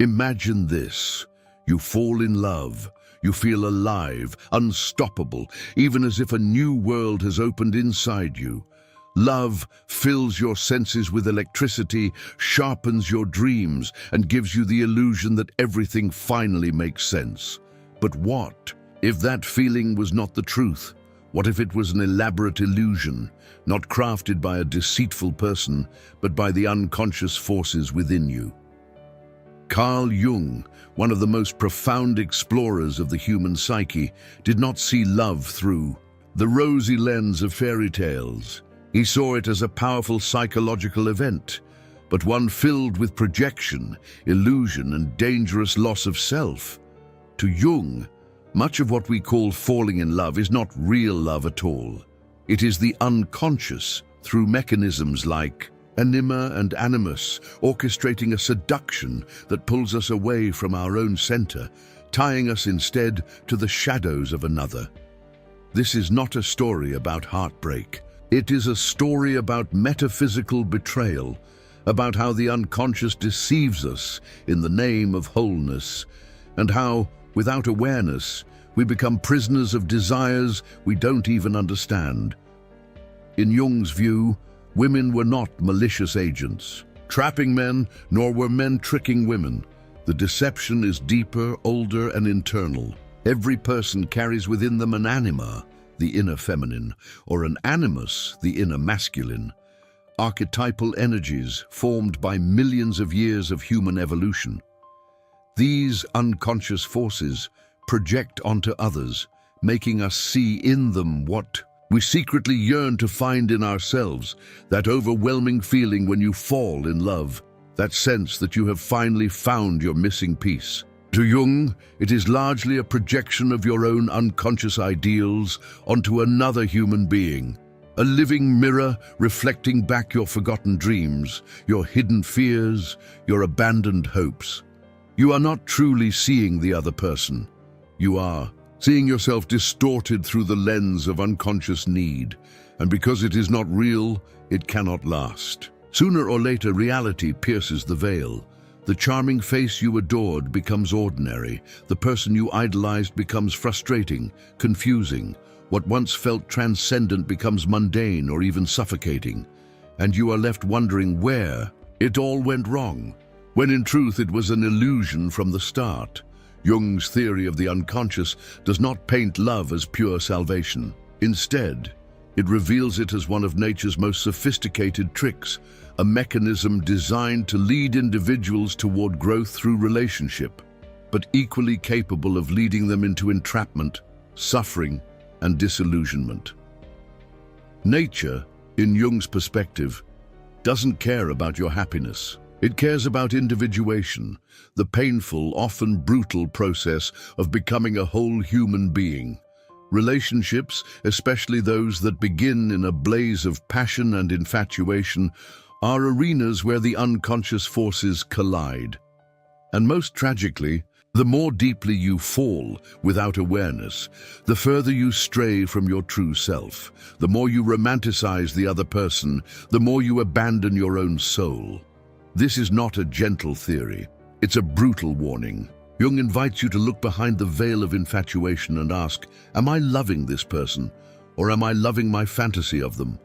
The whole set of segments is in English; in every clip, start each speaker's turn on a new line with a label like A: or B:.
A: Imagine this. You fall in love. You feel alive, unstoppable, even as if a new world has opened inside you. Love fills your senses with electricity, sharpens your dreams, and gives you the illusion that everything finally makes sense. But what if that feeling was not the truth? What if it was an elaborate illusion, not crafted by a deceitful person, but by the unconscious forces within you? Carl Jung, one of the most profound explorers of the human psyche, did not see love through the rosy lens of fairy tales. He saw it as a powerful psychological event, but one filled with projection, illusion, and dangerous loss of self. To Jung, much of what we call falling in love is not real love at all. It is the unconscious, through mechanisms like Anima and Animus, orchestrating a seduction that pulls us away from our own center, tying us instead to the shadows of another. This is not a story about heartbreak. It is a story about metaphysical betrayal, about how the unconscious deceives us in the name of wholeness, and how, without awareness, we become prisoners of desires we don't even understand. In Jung's view, women were not malicious agents, trapping men, nor were men tricking women. The deception is deeper, older, and internal. Every person carries within them an anima, the inner feminine, or an animus, the inner masculine. Archetypal energies formed by millions of years of human evolution. These unconscious forces project onto others, making us see in them what we secretly yearn to find in ourselves, that overwhelming feeling when you fall in love, that sense that you have finally found your missing piece. To Jung, it is largely a projection of your own unconscious ideals onto another human being, a living mirror reflecting back your forgotten dreams, your hidden fears, your abandoned hopes. You are not truly seeing the other person. You are seeing yourself distorted through the lens of unconscious need, and because it is not real, it cannot last. Sooner or later, reality pierces the veil. The charming face you adored becomes ordinary. The person you idolized becomes frustrating, confusing. What once felt transcendent becomes mundane or even suffocating. And you are left wondering where it all went wrong, when in truth it was an illusion from the start. Jung's theory of the unconscious does not paint love as pure salvation. Instead, it reveals it as one of nature's most sophisticated tricks, a mechanism designed to lead individuals toward growth through relationship, but equally capable of leading them into entrapment, suffering, and disillusionment. Nature, in Jung's perspective, doesn't care about your happiness. It cares about individuation, the painful, often brutal process of becoming a whole human being. Relationships, especially those that begin in a blaze of passion and infatuation, are arenas where the unconscious forces collide. And most tragically, the more deeply you fall without awareness, the further you stray from your true self. The more you romanticize the other person, the more you abandon your own soul. This is not a gentle theory. It's a brutal warning. Jung invites you to look behind the veil of infatuation and ask, am I loving this person, or am I loving my fantasy of them?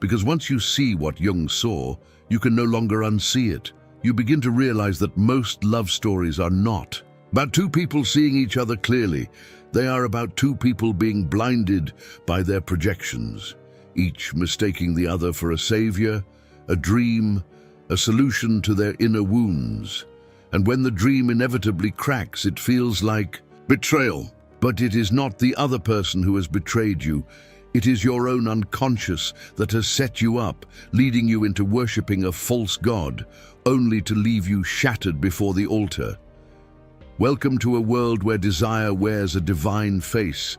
A: Because once you see what Jung saw, you can no longer unsee it. You begin to realize that most love stories are not about two people seeing each other clearly. They are about two people being blinded by their projections, each mistaking the other for a savior, a dream, a solution to their inner wounds. And when the dream inevitably cracks, it feels like betrayal. But it is not the other person who has betrayed you. It is your own unconscious that has set you up, leading you into worshipping a false god, only to leave you shattered before the altar. Welcome to a world where desire wears a divine face,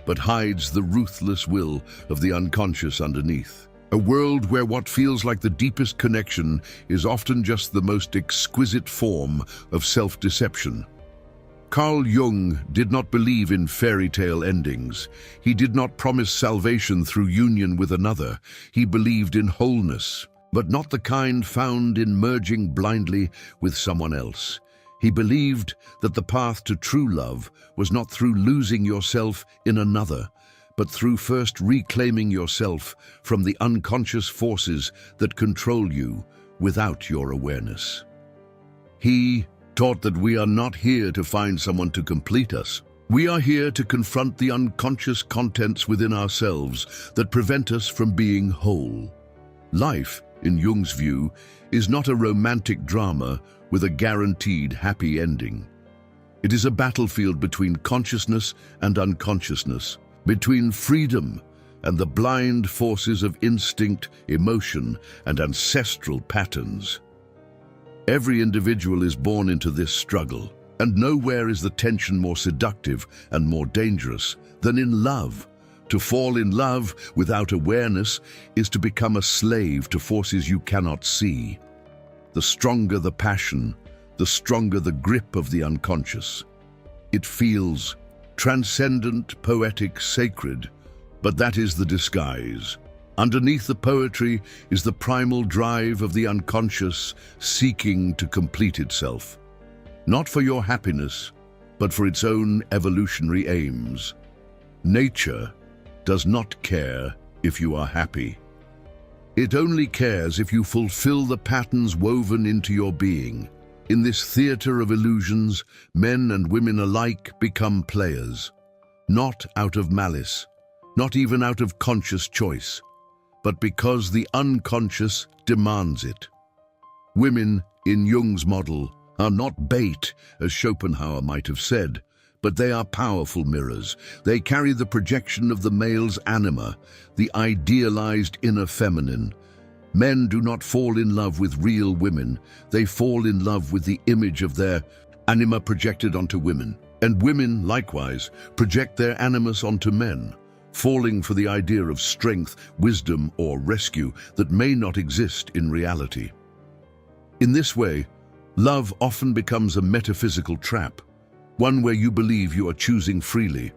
A: but hides the ruthless will of the unconscious underneath. A world where what feels like the deepest connection is often just the most exquisite form of self-deception. Carl Jung did not believe in fairy tale endings. He did not promise salvation through union with another. He believed in wholeness, but not the kind found in merging blindly with someone else. He believed that the path to true love was not through losing yourself in another, but through first reclaiming yourself from the unconscious forces that control you without your awareness. He taught that we are not here to find someone to complete us. We are here to confront the unconscious contents within ourselves that prevent us from being whole. Life, in Jung's view, is not a romantic drama with a guaranteed happy ending. It is a battlefield between consciousness and unconsciousness, between freedom and the blind forces of instinct, emotion, and ancestral patterns. Every individual is born into this struggle, and nowhere is the tension more seductive and more dangerous than in love. To fall in love without awareness is to become a slave to forces you cannot see. The stronger the passion, the stronger the grip of the unconscious. It feels transcendent, poetic, sacred, but that is the disguise. Underneath the poetry is the primal drive of the unconscious seeking to complete itself. Not for your happiness, but for its own evolutionary aims. Nature does not care if you are happy. It only cares if you fulfill the patterns woven into your being. In this theater of illusions, men and women alike become players, not out of malice, not even out of conscious choice, but because the unconscious demands it. Women, in Jung's model, are not bait, as Schopenhauer might have said, but they are powerful mirrors. They carry the projection of the male's anima, the idealized inner feminine. Men do not fall in love with real women. They fall in love with the image of their anima projected onto women. And women, likewise, project their animus onto men, falling for the idea of strength, wisdom, or rescue that may not exist in reality. In this way, love often becomes a metaphysical trap, one where you believe you are choosing freely,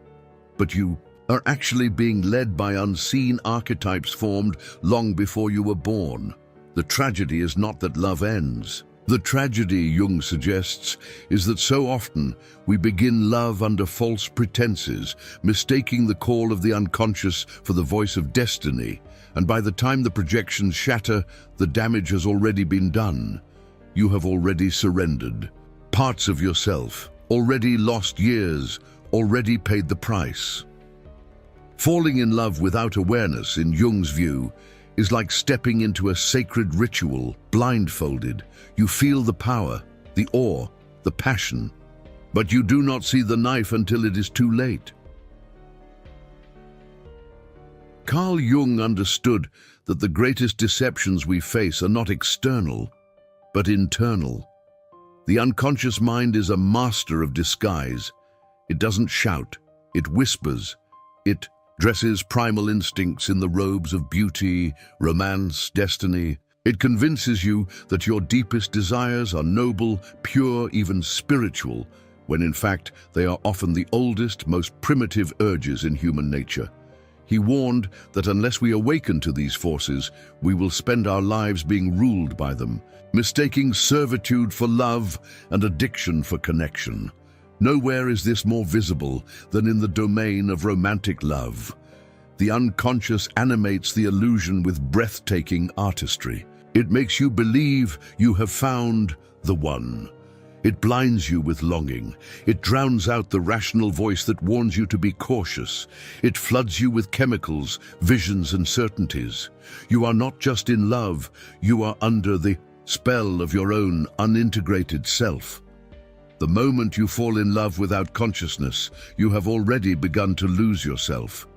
A: but you are actually being led by unseen archetypes formed long before you were born. The tragedy is not that love ends. The tragedy, Jung suggests, is that so often we begin love under false pretenses, mistaking the call of the unconscious for the voice of destiny, and by the time the projections shatter, the damage has already been done. You have already surrendered. Parts of yourself, already lost years, already paid the price. Falling in love without awareness, in Jung's view, is like stepping into a sacred ritual, blindfolded. You feel the power, the awe, the passion, but you do not see the knife until it is too late. Carl Jung understood that the greatest deceptions we face are not external, but internal. The unconscious mind is a master of disguise. It doesn't shout, it whispers, it dresses primal instincts in the robes of beauty, romance, destiny. It convinces you that your deepest desires are noble, pure, even spiritual, when in fact they are often the oldest, most primitive urges in human nature. He warned that unless we awaken to these forces, we will spend our lives being ruled by them, mistaking servitude for love and addiction for connection. Nowhere is this more visible than in the domain of romantic love. The unconscious animates the illusion with breathtaking artistry. It makes you believe you have found the one. It blinds you with longing. It drowns out the rational voice that warns you to be cautious. It floods you with chemicals, visions, and certainties. You are not just in love, you are under the spell of your own unintegrated self. The moment you fall in love without consciousness, you have already begun to lose yourself.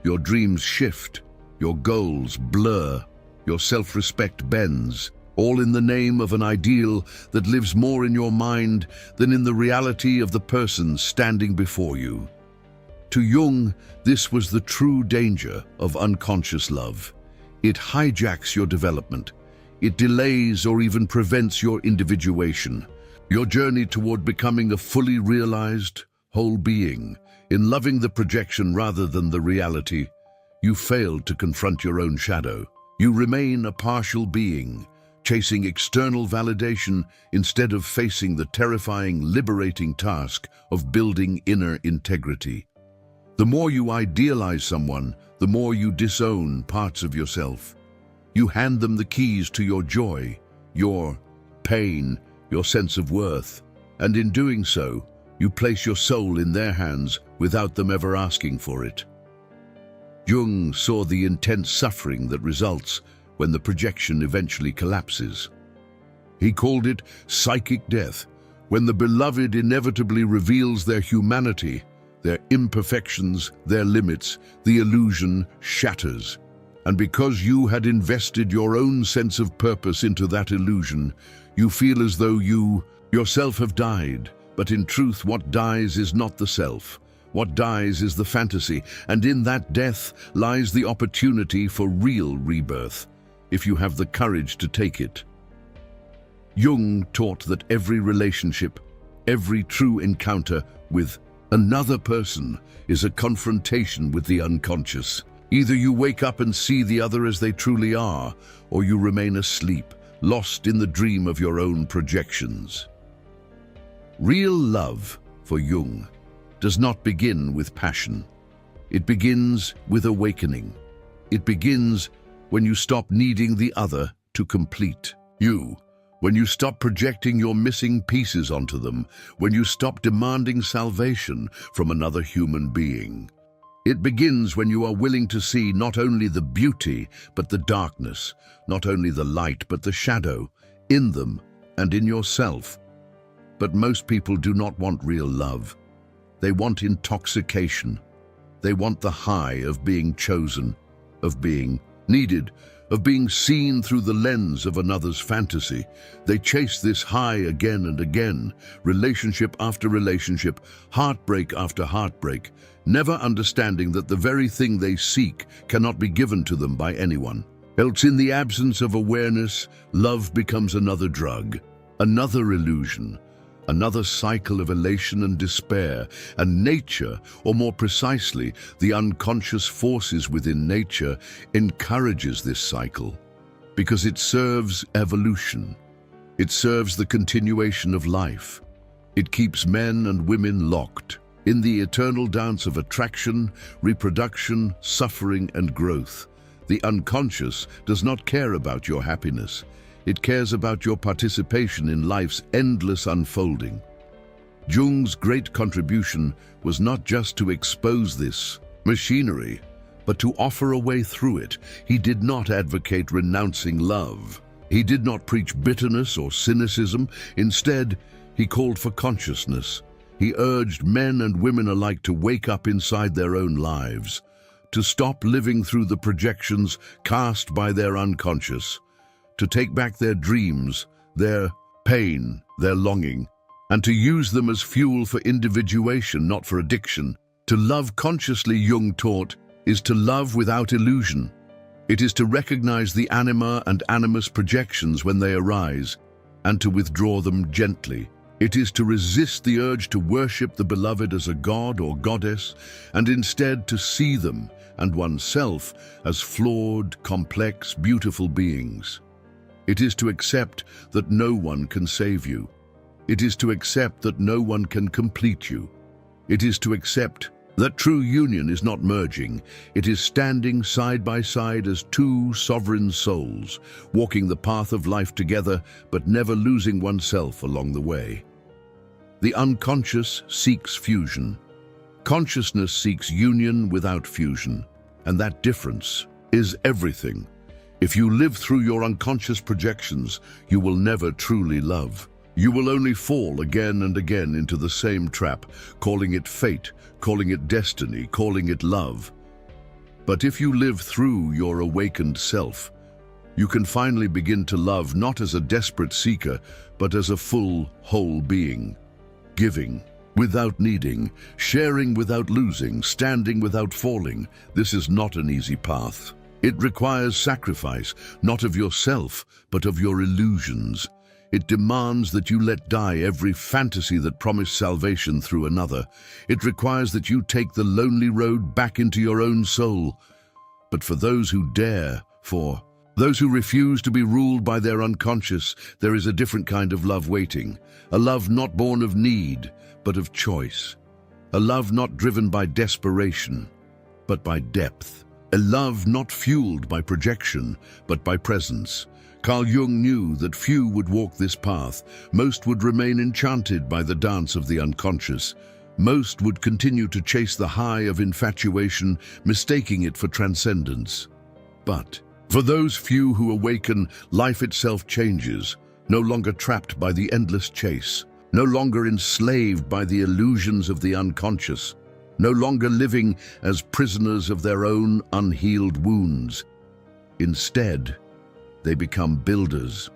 A: Your dreams shift, your goals blur, your self-respect bends, all in the name of an ideal that lives more in your mind than in the reality of the person standing before you. To Jung, this was the true danger of unconscious love. It hijacks your development. It delays or even prevents your individuation, your journey toward becoming a fully realized, whole being. In loving the projection rather than the reality, you failed to confront your own shadow. You remain a partial being, chasing external validation instead of facing the terrifying, liberating task of building inner integrity. The more you idealize someone, the more you disown parts of yourself. You hand them the keys to your joy, your pain, your sense of worth, and in doing so, you place your soul in their hands without them ever asking for it. Jung saw the intense suffering that results when the projection eventually collapses. He called it psychic death, when the beloved inevitably reveals their humanity, their imperfections, their limits, the illusion shatters. And because you had invested your own sense of purpose into that illusion, you feel as though you yourself have died. But in truth, what dies is not the self. What dies is the fantasy, and in that death lies the opportunity for real rebirth, if you have the courage to take it. Jung taught that every relationship, every true encounter with another person is a confrontation with the unconscious. Either you wake up and see the other as they truly are, or you remain asleep, lost in the dream of your own projections. Real love, for Jung, does not begin with passion. It begins with awakening. It begins when you stop needing the other to complete you, when you stop projecting your missing pieces onto them, when you stop demanding salvation from another human being. It begins when you are willing to see not only the beauty, but the darkness, not only the light, but the shadow, in them and in yourself. But most people do not want real love. They want intoxication. They want the high of being chosen, of being needed, of being seen through the lens of another's fantasy. They chase this high again and again, relationship after relationship, heartbreak after heartbreak, never understanding that the very thing they seek cannot be given to them by anyone. Else, in the absence of awareness, love becomes another drug, another illusion, another cycle of elation and despair, and nature, or more precisely, the unconscious forces within nature, encourages this cycle, because it serves evolution. It serves the continuation of life. It keeps men and women locked in the eternal dance of attraction, reproduction, suffering, and growth. The unconscious does not care about your happiness. It cares about your participation in life's endless unfolding. Jung's great contribution was not just to expose this machinery, but to offer a way through it. He did not advocate renouncing love. He did not preach bitterness or cynicism. Instead, he called for consciousness. He urged men and women alike to wake up inside their own lives, to stop living through the projections cast by their unconscious, to take back their dreams, their pain, their longing, and to use them as fuel for individuation, not for addiction. To love consciously, Jung taught, is to love without illusion. It is to recognize the anima and animus projections when they arise, and to withdraw them gently. It is to resist the urge to worship the beloved as a god or goddess, and instead to see them and oneself as flawed, complex, beautiful beings. It is to accept that no one can save you. It is to accept that no one can complete you. It is to accept that true union is not merging. It is standing side by side as two sovereign souls, walking the path of life together, but never losing oneself along the way. The unconscious seeks fusion. Consciousness seeks union without fusion, and that difference is everything. If you live through your unconscious projections, you will never truly love. You will only fall again and again into the same trap, calling it fate, calling it destiny, calling it love. But if you live through your awakened self, you can finally begin to love not as a desperate seeker, but as a full, whole being, giving without needing, sharing without losing, standing without falling. This is not an easy path. It requires sacrifice, not of yourself, but of your illusions. It demands that you let die every fantasy that promised salvation through another. It requires that you take the lonely road back into your own soul. But for those who dare, for Those who refuse to be ruled by their unconscious, there is a different kind of love waiting. A love not born of need, but of choice. A love not driven by desperation, but by depth. A love not fueled by projection, but by presence. Carl Jung knew that few would walk this path. Most would remain enchanted by the dance of the unconscious. Most would continue to chase the high of infatuation, mistaking it for transcendence. But for those few who awaken, life itself changes, no longer trapped by the endless chase, no longer enslaved by the illusions of the unconscious, no longer living as prisoners of their own unhealed wounds. Instead, they become builders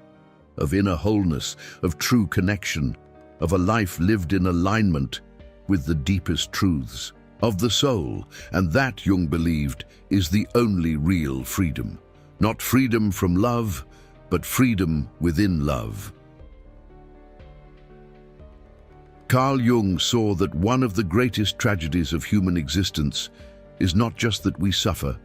A: of inner wholeness, of true connection, of a life lived in alignment with the deepest truths of the soul. And that, Jung believed, is the only real freedom. Not freedom from love, but freedom within love. Carl Jung saw that one of the greatest tragedies of human existence is not just that we suffer,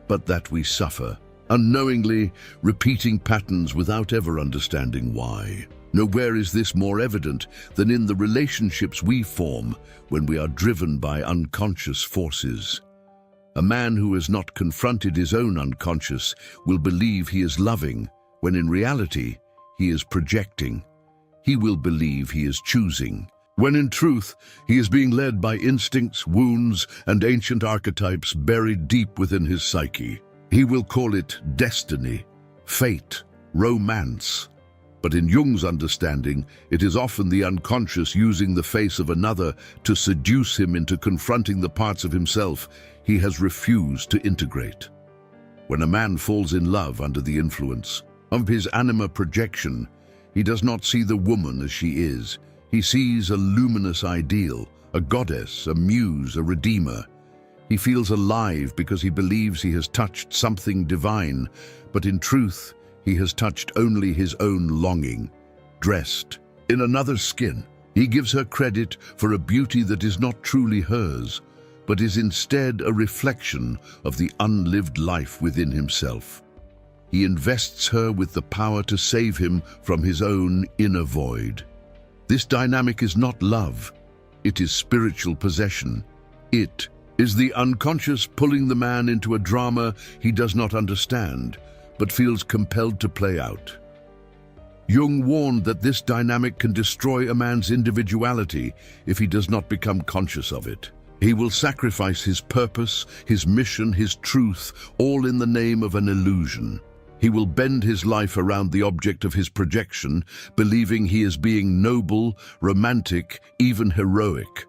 A: but that we suffer, unknowingly repeating patterns without ever understanding why. Nowhere is this more evident than in the relationships we form when we are driven by unconscious forces. A man who has not confronted his own unconscious will believe he is loving, when in reality he is projecting. He will believe he is choosing, when in truth he is being led by instincts, wounds, and ancient archetypes buried deep within his psyche. He will call it destiny, fate, romance. But in Jung's understanding, it is often the unconscious using the face of another to seduce him into confronting the parts of himself he has refused to integrate. When a man falls in love under the influence of his anima projection, he does not see the woman as she is. He sees a luminous ideal, a goddess, a muse, a redeemer. He feels alive because he believes he has touched something divine, but in truth, he has touched only his own longing. Dressed in another's skin, he gives her credit for a beauty that is not truly hers, but is instead a reflection of the unlived life within himself. He invests her with the power to save him from his own inner void. This dynamic is not love, it is spiritual possession. It is the unconscious pulling the man into a drama he does not understand, but feels compelled to play out. Jung warned that this dynamic can destroy a man's individuality if he does not become conscious of it. He will sacrifice his purpose, his mission, his truth, all in the name of an illusion. He will bend his life around the object of his projection, believing he is being noble, romantic, even heroic.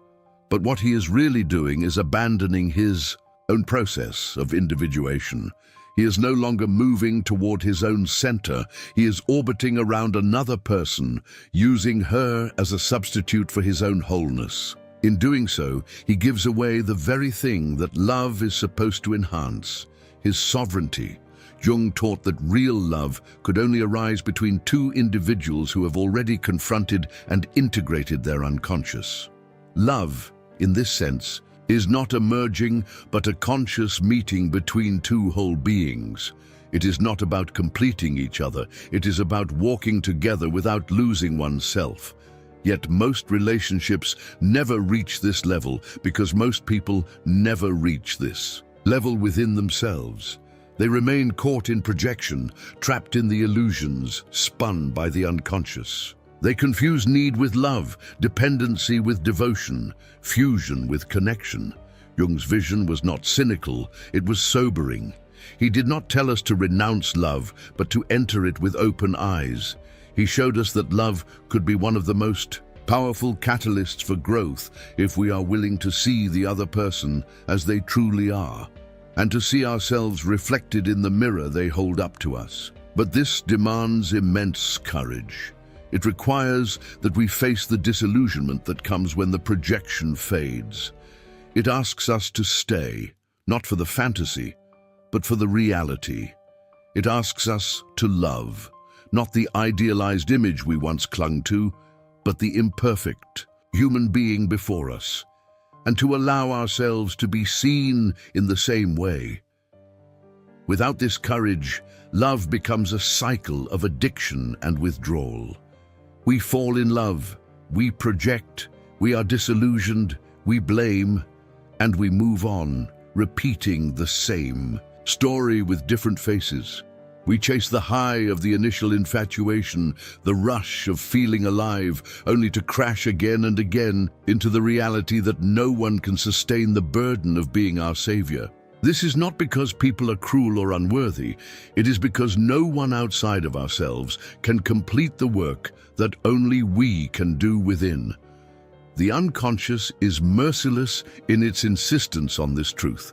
A: But what he is really doing is abandoning his own process of individuation. He is no longer moving toward his own center. He is orbiting around another person, using her as a substitute for his own wholeness. In doing so, he gives away the very thing that love is supposed to enhance, his sovereignty. Jung taught that real love could only arise between two individuals who have already confronted and integrated their unconscious. Love, in this sense, is not a merging, but a conscious meeting between two whole beings. It is not about completing each other. It is about walking together without losing oneself. Yet most relationships never reach this level because most people never reach this level within themselves. They remain caught in projection, trapped in the illusions, spun by the unconscious. They confuse need with love, dependency with devotion, fusion with connection. Jung's vision was not cynical, it was sobering. He did not tell us to renounce love, but to enter it with open eyes. He showed us that love could be one of the most powerful catalysts for growth if we are willing to see the other person as they truly are, and to see ourselves reflected in the mirror they hold up to us. But this demands immense courage. It requires that we face the disillusionment that comes when the projection fades. It asks us to stay, not for the fantasy, but for the reality. It asks us to love, not the idealized image we once clung to, but the imperfect human being before us, and to allow ourselves to be seen in the same way. Without this courage, love becomes a cycle of addiction and withdrawal. We fall in love, we project, we are disillusioned, we blame, and we move on, repeating the same story with different faces. We chase the high of the initial infatuation, the rush of feeling alive, only to crash again and again into the reality that no one can sustain the burden of being our savior. This is not because people are cruel or unworthy. It is because no one outside of ourselves can complete the work that only we can do within. The unconscious is merciless in its insistence on this truth.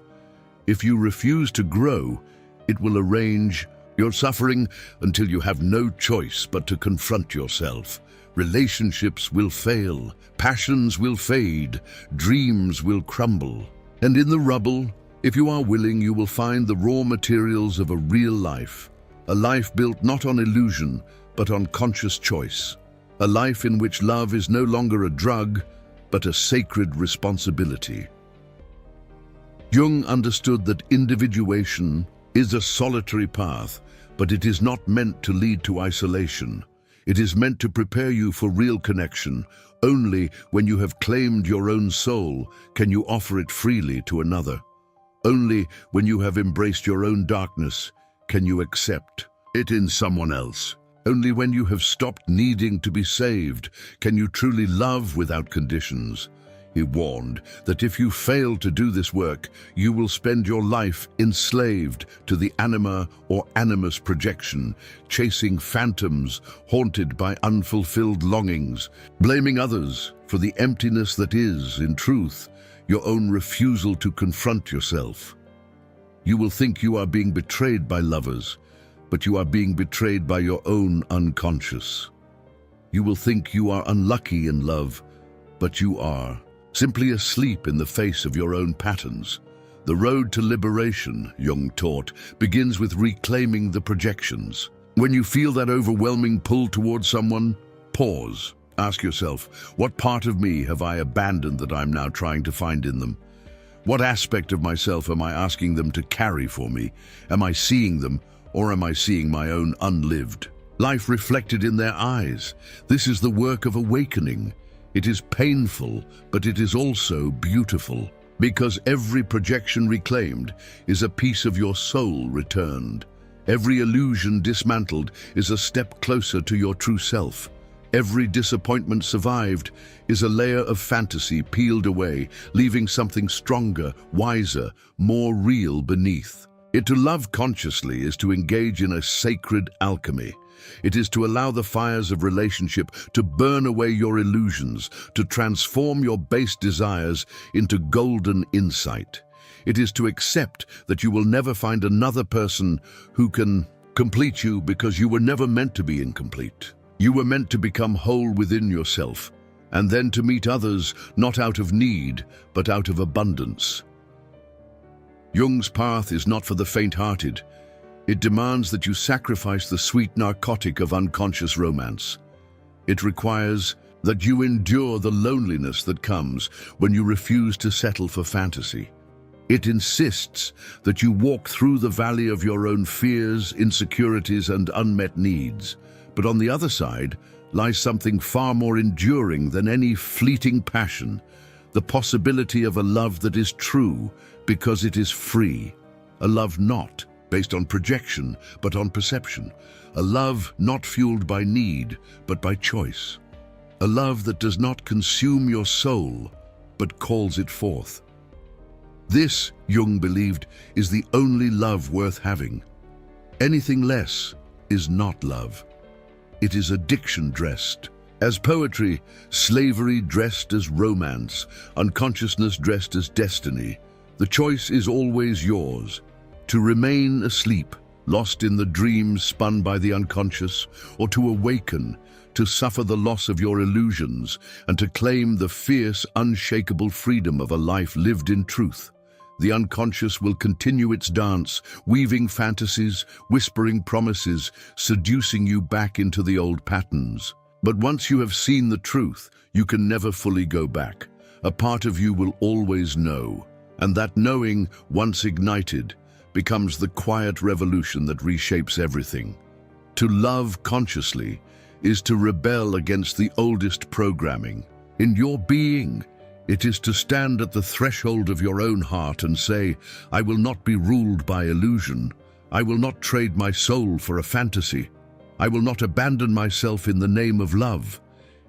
A: If you refuse to grow, it will arrange your suffering until you have no choice but to confront yourself. Relationships will fail, passions will fade, dreams will crumble. And in the rubble, if you are willing, you will find the raw materials of a real life. A life built not on illusion, but on conscious choice. A life in which love is no longer a drug, but a sacred responsibility. Jung understood that individuation is a solitary path, but it is not meant to lead to isolation. It is meant to prepare you for real connection. Only when you have claimed your own soul can you offer it freely to another. Only when you have embraced your own darkness can you accept it in someone else. Only when you have stopped needing to be saved can you truly love without conditions. He warned that if you fail to do this work, you will spend your life enslaved to the Anima or Animus projection, chasing phantoms, haunted by unfulfilled longings, blaming others for the emptiness that is, in truth, your own refusal to confront yourself. You will think you are being betrayed by lovers, but you are being betrayed by your own unconscious. You will think you are unlucky in love, but you are simply asleep in the face of your own patterns. The road to liberation, Jung taught, begins with reclaiming the projections. When you feel that overwhelming pull towards someone, pause. Ask yourself, what part of me have I abandoned that I'm now trying to find in them? What aspect of myself am I asking them to carry for me? Am I seeing them, or am I seeing my own unlived life reflected in their eyes? This is the work of awakening. It is painful, but it is also beautiful, because every projection reclaimed is a piece of your soul returned. Every illusion dismantled is a step closer to your true self. Every disappointment survived is a layer of fantasy peeled away, leaving something stronger, wiser, more real beneath. To love consciously is to engage in a sacred alchemy. It is to allow the fires of relationship to burn away your illusions, to transform your base desires into golden insight. It is to accept that you will never find another person who can complete you because you were never meant to be incomplete. You were meant to become whole within yourself, and then to meet others not out of need, but out of abundance. Jung's path is not for the faint-hearted. It demands that you sacrifice the sweet narcotic of unconscious romance. It requires that you endure the loneliness that comes when you refuse to settle for fantasy. It insists that you walk through the valley of your own fears, insecurities, and unmet needs. But on the other side lies something far more enduring than any fleeting passion, the possibility of a love that is true because it is free, a love not based on projection but on perception, a love not fueled by need but by choice, a love that does not consume your soul but calls it forth. This, Jung believed, is the only love worth having. Anything less is not love. It is addiction dressed as poetry, slavery dressed as romance, unconsciousness dressed as destiny. The choice is always yours: to remain asleep, lost in the dreams spun by the unconscious, or to awaken, to suffer the loss of your illusions, and to claim the fierce, unshakable freedom of a life lived in truth. The unconscious will continue its dance, weaving fantasies, whispering promises, seducing you back into the old patterns. But once you have seen the truth, you can never fully go back. A part of you will always know, and that knowing, once ignited, becomes the quiet revolution that reshapes everything. To love consciously is to rebel against the oldest programming. In your being, it is to stand at the threshold of your own heart and say, I will not be ruled by illusion. I will not trade my soul for a fantasy. I will not abandon myself in the name of love.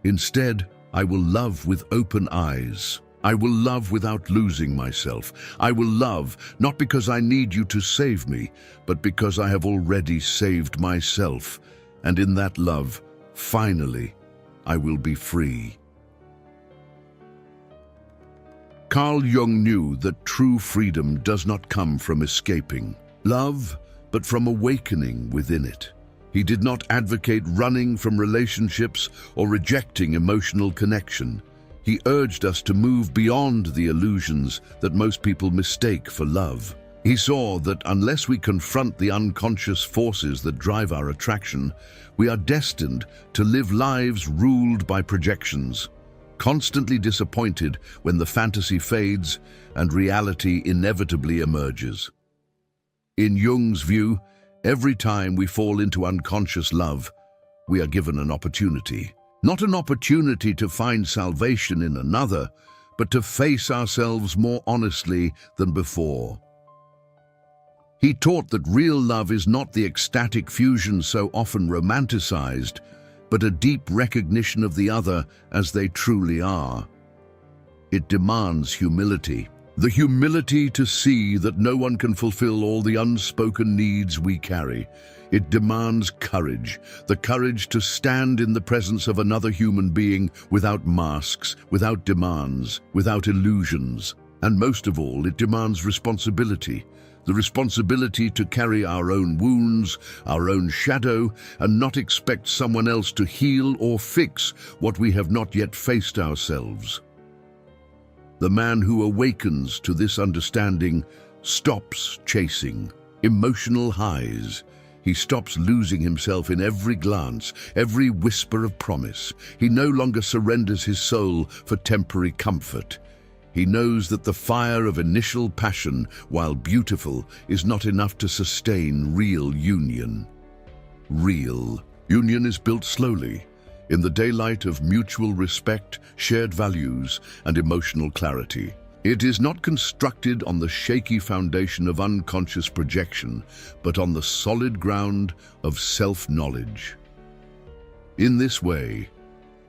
A: Instead, I will love with open eyes. I will love without losing myself. I will love not because I need you to save me, but because I have already saved myself. And in that love, finally, I will be free. Carl Jung knew that true freedom does not come from escaping love, but from awakening within it. He did not advocate running from relationships or rejecting emotional connection. He urged us to move beyond the illusions that most people mistake for love. He saw that unless we confront the unconscious forces that drive our attraction, we are destined to live lives ruled by projections, constantly disappointed when the fantasy fades and reality inevitably emerges. In Jung's view, every time we fall into unconscious love, we are given an opportunity. Not an opportunity to find salvation in another, but to face ourselves more honestly than before. He taught that real love is not the ecstatic fusion so often romanticized, but a deep recognition of the other as they truly are. It demands humility. The humility to see that no one can fulfill all the unspoken needs we carry. It demands courage, the courage to stand in the presence of another human being without masks, without demands, without illusions. And most of all, it demands responsibility. The responsibility to carry our own wounds, our own shadow, and not expect someone else to heal or fix what we have not yet faced ourselves. The man who awakens to this understanding stops chasing emotional highs. He stops losing himself in every glance, every whisper of promise. He no longer surrenders his soul for temporary comfort. He knows that the fire of initial passion, while beautiful, is not enough to sustain real union. Real union is built slowly, in the daylight of mutual respect, shared values, and emotional clarity. It is not constructed on the shaky foundation of unconscious projection, but on the solid ground of self-knowledge. In this way,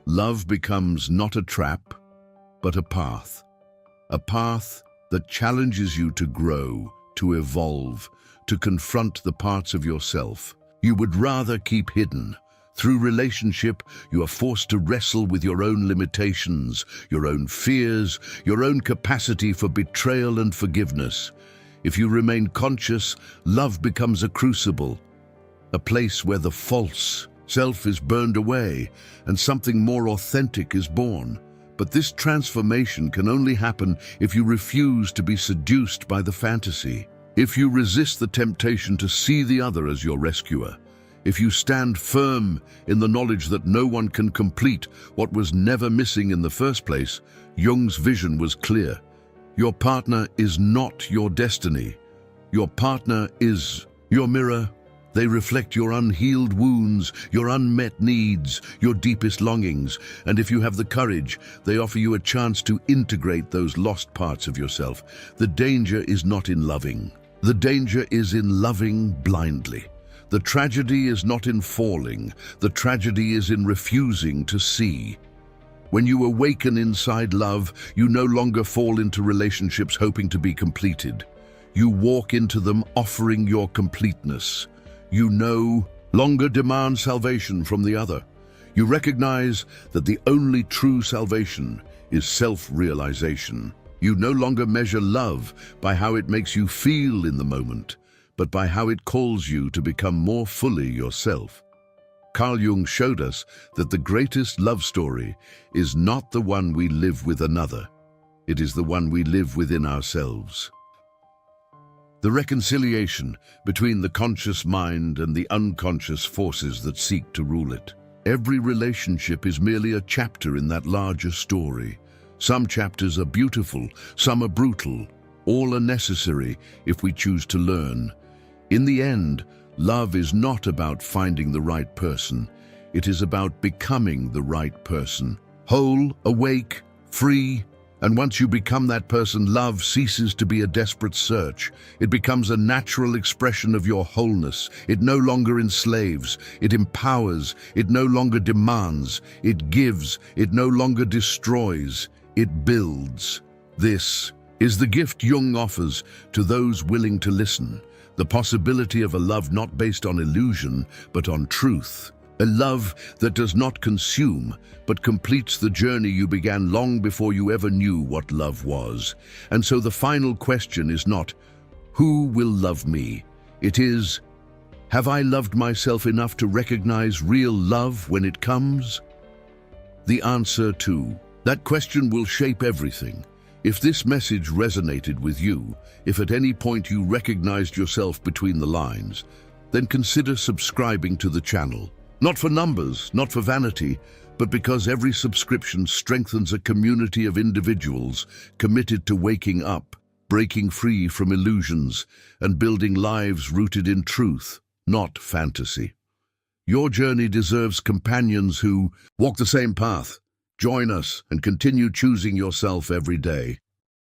A: love becomes not a trap, but a path that challenges you to grow, to evolve, to confront the parts of yourself you would rather keep hidden. Through relationship, you are forced to wrestle with your own limitations, your own fears, your own capacity for betrayal and forgiveness. If you remain conscious, love becomes a crucible, a place where the false self is burned away and something more authentic is born. But this transformation can only happen if you refuse to be seduced by the fantasy, if you resist the temptation to see the other as your rescuer, if you stand firm in the knowledge that no one can complete what was never missing in the first place. Jung's vision was clear. Your partner is not your destiny. Your partner is your mirror. They reflect your unhealed wounds, your unmet needs, your deepest longings. And if you have the courage, they offer you a chance to integrate those lost parts of yourself. The danger is not in loving. The danger is in loving blindly. The tragedy is not in falling. The tragedy is in refusing to see. When you awaken inside love, you no longer fall into relationships hoping to be completed. You walk into them offering your completeness. You no longer demand salvation from the other. You recognize that the only true salvation is self-realization. You no longer measure love by how it makes you feel in the moment, but by how it calls you to become more fully yourself. Carl Jung showed us that the greatest love story is not the one we live with another. It is the one we live within ourselves. The reconciliation between the conscious mind and the unconscious forces that seek to rule it. Every relationship is merely a chapter in that larger story. Some chapters are beautiful, some are brutal, All are necessary if we choose to learn. In the end, love is not about finding the right person. It is about becoming the right person. Whole, awake, free, and once you become that person, love ceases to be a desperate search. It becomes a natural expression of your wholeness. It no longer enslaves. It empowers. It no longer demands. It gives. It no longer destroys. It builds. This is the gift Jung offers to those willing to listen. The possibility of a love not based on illusion, but on truth. A love that does not consume, but completes the journey you began long before you ever knew what love was. And so the final question is not, who will love me? It is, have I loved myself enough to recognize real love when it comes? The answer to that question will shape everything. If this message resonated with you, if at any point you recognized yourself between the lines, then consider subscribing to the channel. Not for numbers, not for vanity, but because every subscription strengthens a community of individuals committed to waking up, breaking free from illusions, and building lives rooted in truth, not fantasy. Your journey deserves companions who walk the same path. Join us and continue choosing yourself every day.